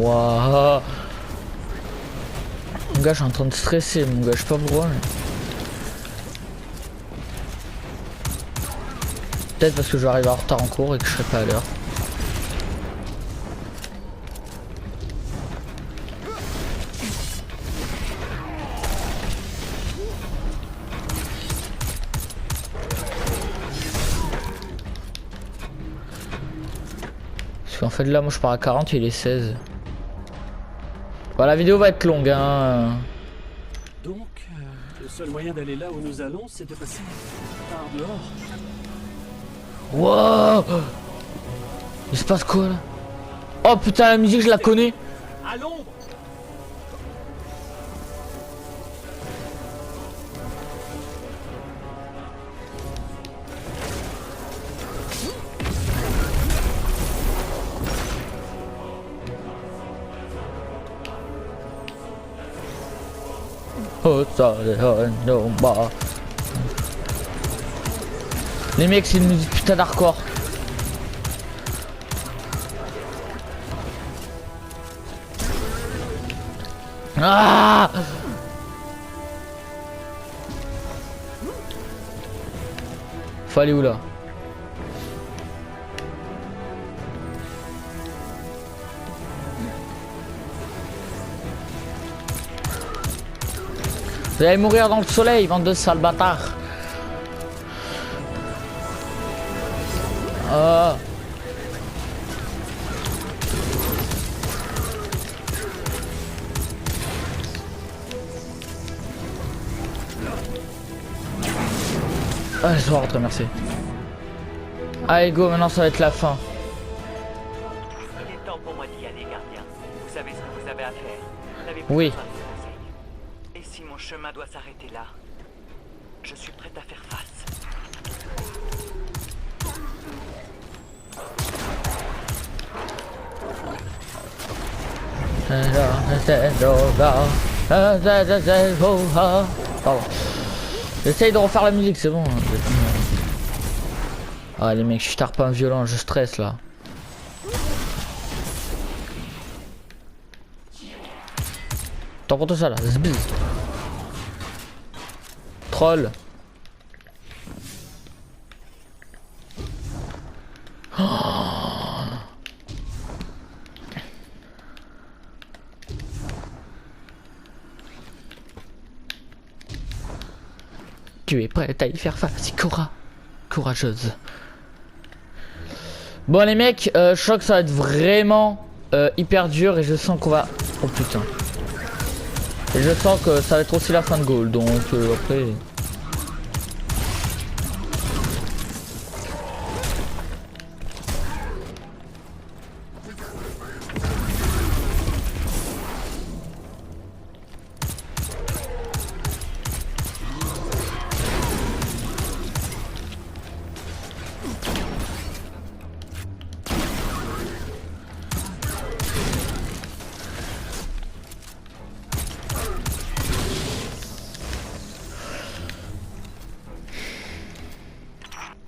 S1: Waouh. Mon gars, je suis en train de stresser, mon gars, je sais pas pourquoi. Mais... peut-être parce que je vais arriver en retard en cours et que je serai pas à l'heure. Parce qu'en fait là moi je pars à 40 et il est 16. Bon, la vidéo va être longue hein.
S4: Donc, le seul moyen d'aller là où nous allons, c'est de passer par dehors.
S1: Wow. Il se passe quoi là? Oh putain la musique je la connais.
S4: À l'ombre.
S1: Oh, ça, no, bah. Les mecs c'est une musique putain d'hardcore. Ah. Faut aller où là? Vous allez mourir dans le soleil, bande de sales bâtards. Ah. Ah, je dois rentrer, merci. Allez, go, maintenant ça va être la fin.
S7: Il est temps pour moi d'y aller, gardien. Vous savez ce que vous avez à faire. N'avez-vous
S1: Oui.
S7: pas de conseils? Et si mon chemin doit s'arrêter là, je suis prête à faire face.
S1: Pardon. J'essaye de refaire la musique, c'est bon. Ah les mecs, je suis tarpin violent, je stresse là. T'en comptes ça là, zbz. Troll. Oh. Tu es prête à y faire face, Cora. Courageuse. Bon les mecs, je sens que ça va être vraiment hyper dur et je sens qu'on va... oh putain. Et je sens que ça va être aussi la fin de goal, donc après...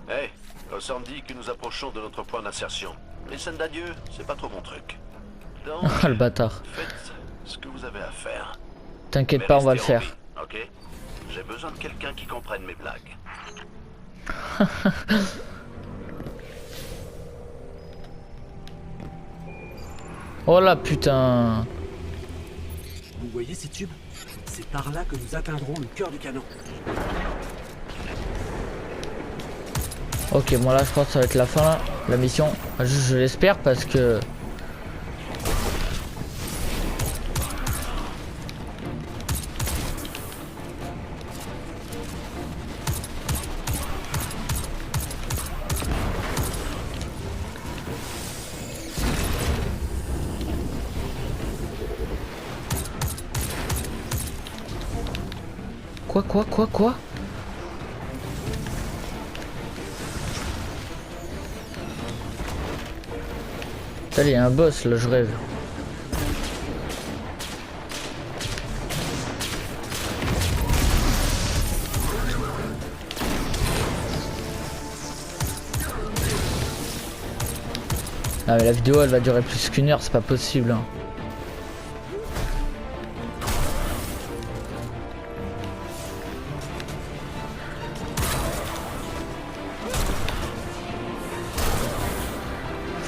S5: Hey, Ossan dit que nous approchons de notre point d'insertion. Les scènes d'adieu, c'est pas trop mon truc. Donc,
S1: Ah le bâtard.
S5: faites ce que vous avez à faire.
S1: T'inquiète
S5: Mais
S1: pas, on va le
S5: restez en
S1: faire.
S5: vie, ok? J'ai besoin de quelqu'un qui comprenne mes blagues.
S1: Oh là putain.
S4: Vous voyez ces tubes? C'est par là que nous atteindrons le cœur du canon.
S1: Ok, bon là je crois que ça va être la fin là, la mission. Je l'espère parce que... Quoi? Allez, il y a un boss là, je rêve. Ah mais la vidéo elle va durer plus qu'1 heure, c'est pas possible hein.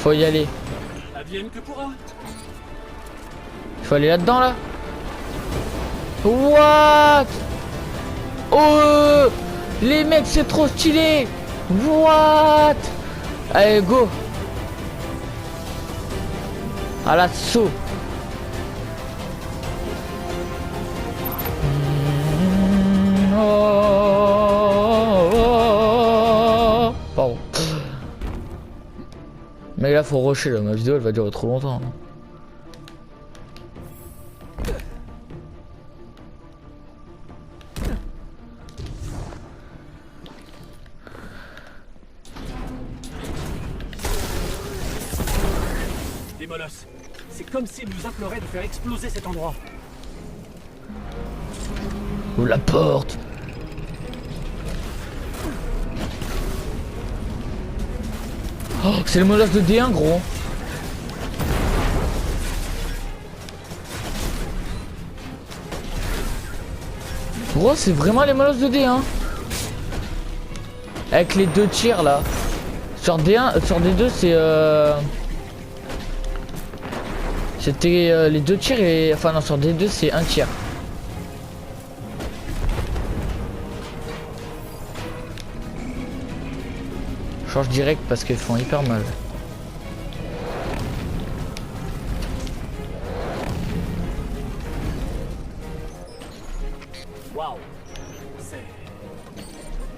S1: Faut y aller.
S4: Advienne que pourra.
S1: Il faut aller là-dedans là. What? Oh, les mecs c'est trop stylé. What? Allez go. À l'assaut. Pardon. Mais là faut rusher là, ma vidéo elle va durer trop longtemps.
S4: Des molosses. C'est comme s'ils nous imploraient de faire exploser cet endroit.
S1: Ouvre la porte. Oh, c'est le molosse de D1 gros. Gros c'est vraiment les molosses de D1. Avec les deux tirs là. Sur D1, sur D2 c'est c'était les deux tirs et... Enfin non sur D2 c'est un tir. Change direct parce qu'ils font hyper mal.
S4: Waouh. C'est...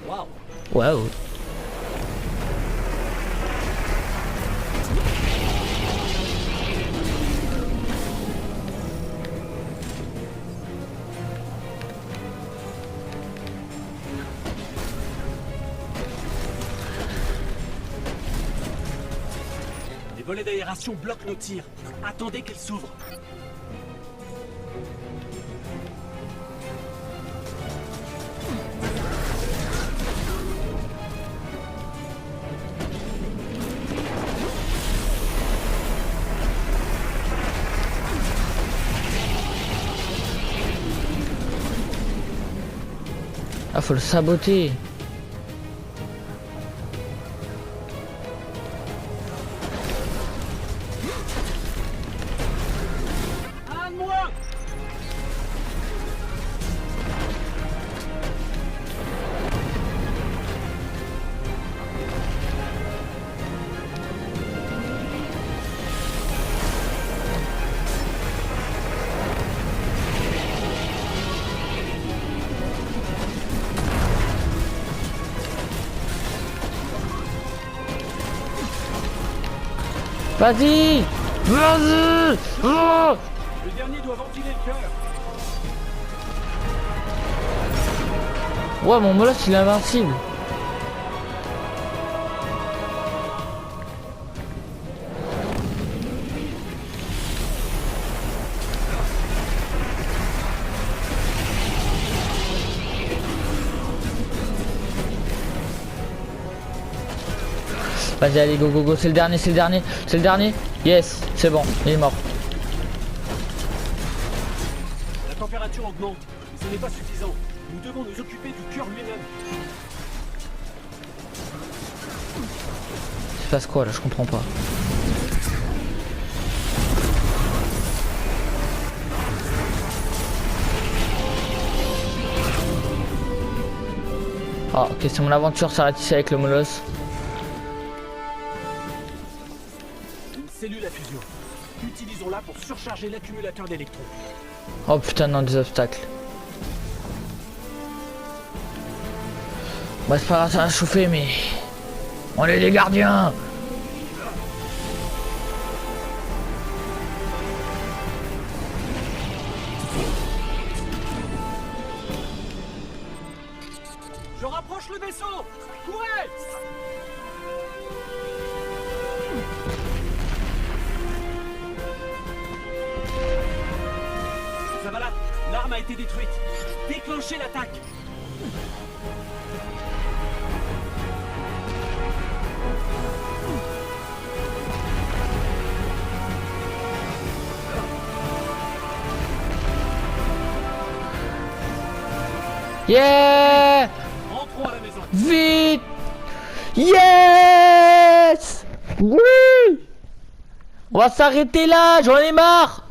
S4: Waouh.
S1: Waouh.
S4: Les volets d'aération bloquent nos tirs. Attendez qu'elles s'ouvrent.
S1: Ah faut le saboter. Vas-y. Vas-y. Oh,
S4: Le dernier doit ventiler le cœur.
S1: ouais mon molosse il est invincible. Vas-y allez go go go, c'est le dernier, c'est le dernier, c'est le dernier. Yes, c'est bon, il est mort.
S4: La température augmente, mais ce n'est pas suffisant. Nous devons nous occuper du cœur lui-même.
S1: Il se passe quoi là, je comprends pas. Ah ok, c'est mon aventure s'arrête ici avec le molosse.
S4: Cellule à fusion. Utilisons-la pour surcharger l'accumulateur d'électrons.
S1: Oh putain non, des obstacles. Bah c'est pas grave, ça va chauffer mais... On est les gardiens.
S4: Je rapproche le vaisseau. Courez! Zavala, l'arme a été détruite. Déclenchez l'attaque.
S1: Yeah!
S4: Rentrons à la maison.
S1: Vite! Yes! Oui! On va s'arrêter là, j'en ai marre.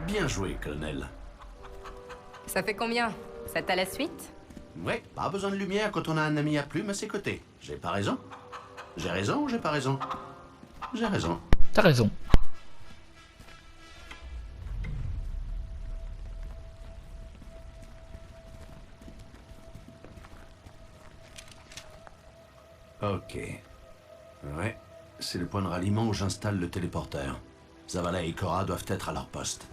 S5: Bien joué, colonel.
S6: Ça fait combien? Ça t'a la suite?
S5: Ouais, pas besoin de lumière quand on a un ami à plume à ses côtés. J'ai pas raison? J'ai raison ou j'ai pas raison? J'ai raison.
S1: T'as raison.
S5: Ok. Ouais, c'est le point de ralliement où j'installe le téléporteur. Zavala et Cora doivent être à leur poste.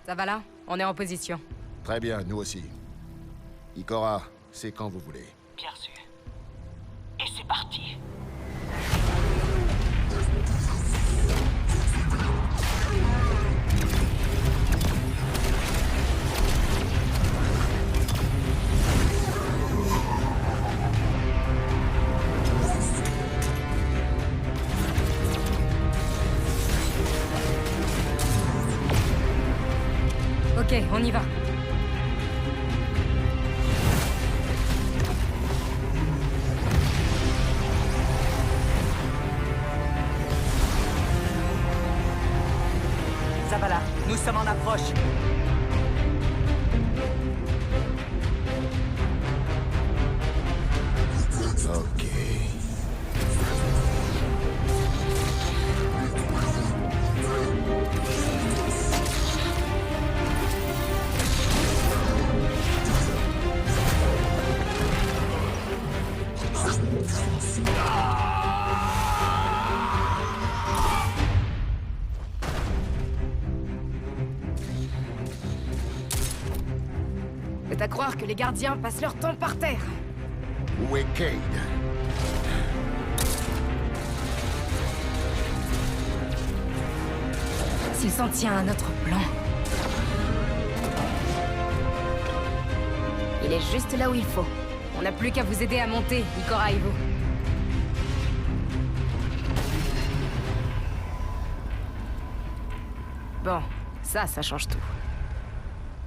S6: Ça va là? On est en position.
S8: Très bien, nous aussi. Ikora, c'est quand vous voulez.
S7: Bien sûr. Et c'est parti.
S6: Ok, on y va.
S7: Zavala, nous sommes en approche.
S8: Ok.
S6: C'est à croire que les gardiens passent leur temps par terre.
S8: Où est Cayde?
S6: S'il s'en tient à notre plan. Il est juste là où il faut. On n'a plus qu'à vous aider à monter, Ikora et vous. Bon, ça change tout.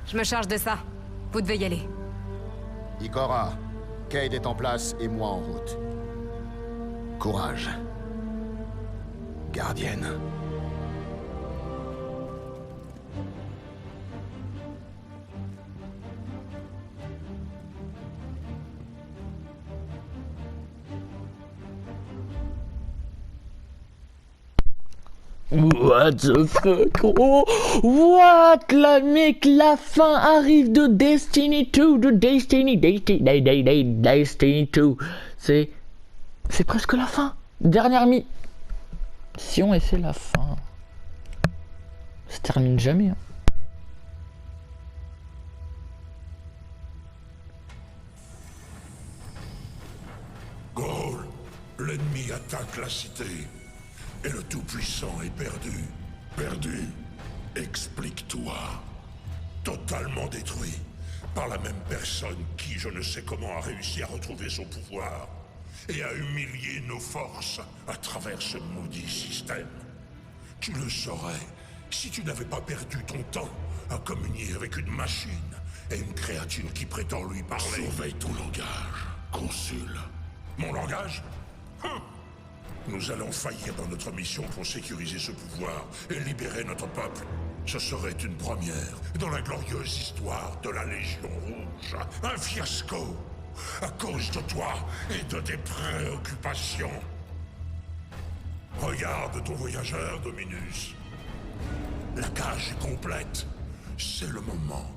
S6: Je me charge de ça. Vous devez y aller.
S8: Ikora, Cayde est en place et moi en route. Courage. Gardienne.
S1: What the fuck? Oh, what? La fin arrive de Destiny 2, Destiny 2. C'est presque la fin. Dernière mission et c'est la fin. Ça se termine jamais. Hein.
S9: Ghaul, l'ennemi attaque la cité. Et le Tout-Puissant est perdu. Perdu. Explique-toi. Totalement détruit. Par la même personne qui, je ne sais comment, a réussi à retrouver son pouvoir. Et a humilié nos forces à travers ce maudit système. Tu le saurais si tu n'avais pas perdu ton temps à communier avec une machine et une créature qui prétend lui parler. Surveille ton langage, consul. Mon langage? Nous allons faillir dans notre mission pour sécuriser ce pouvoir et libérer notre peuple. Ce serait une première dans la glorieuse histoire de la Légion Rouge. Un fiasco à cause de toi et de tes préoccupations. Regarde ton voyageur, Dominus. La cage est complète. C'est le moment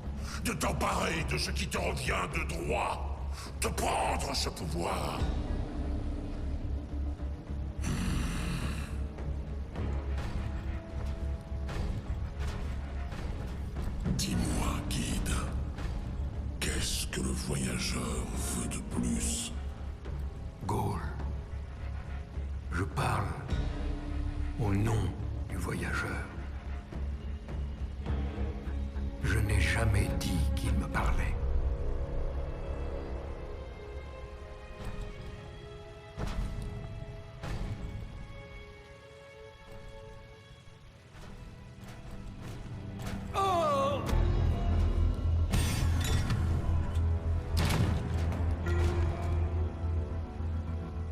S9: de t'emparer de ce qui te revient de droit. De prendre ce pouvoir. Dis-moi, guide, qu'est-ce que le voyageur veut de plus?
S10: Ghaul, je parle
S9: jamais dit qu'il me parlait.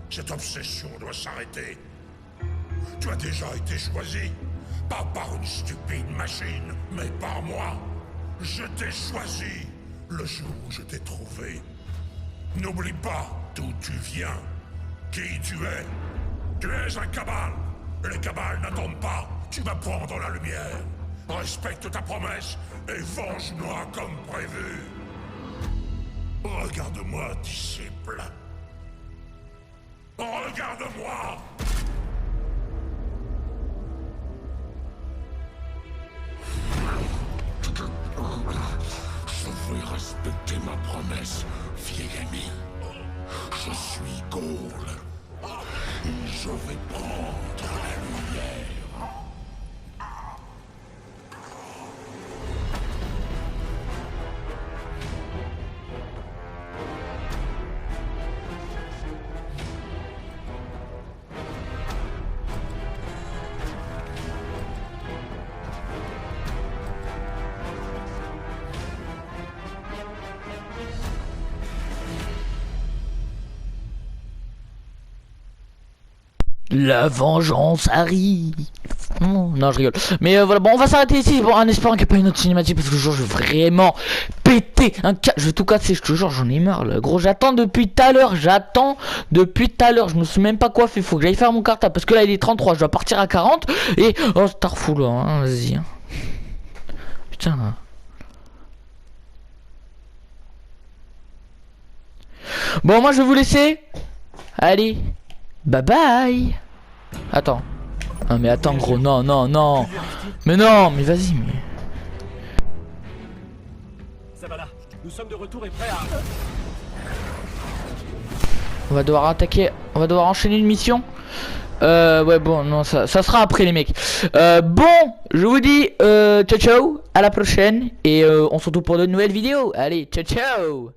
S9: Cette obsession doit s'arrêter. Tu as déjà été choisi, pas par une stupide machine, mais par moi. Je t'ai choisi le jour où je t'ai trouvé. N'oublie pas d'où tu viens, qui tu es. Tu es un cabal. Les cabales n'attendent pas. Tu vas prendre la lumière. Respecte ta promesse et venge-moi comme prévu. Regarde-moi, disciple. Regarde-moi! Je vais respecter ma promesse, vieil ami. Je suis Ghoul. Et je vais prendre la lumière.
S1: La vengeance arrive. Non, je rigole. Mais voilà, bon, on va s'arrêter ici en espérant qu'il n'y ait pas une autre cinématique parce que je veux vraiment péter un cas. Je vais tout casser, je te jure, j'en ai marre là. Gros, j'attends depuis tout à l'heure. Je me suis même pas coiffé. Faut que j'aille faire mon cartable parce que là il est 33. Je dois partir à 40. Et oh, Starful, hein, vas-y. Hein. Putain. Bon, moi je vais vous laisser. Allez. Bye bye. Attends. Non mais attends gros, non. Mais non, mais vas-y mais...
S4: Ça va là, nous sommes de retour et prêts à...
S1: On va devoir attaquer, on va devoir enchaîner une mission. Ouais bon, non ça sera après les mecs. Bon, je vous dis ciao ciao, à la prochaine. Et on se retrouve pour de nouvelles vidéos. Allez, ciao ciao.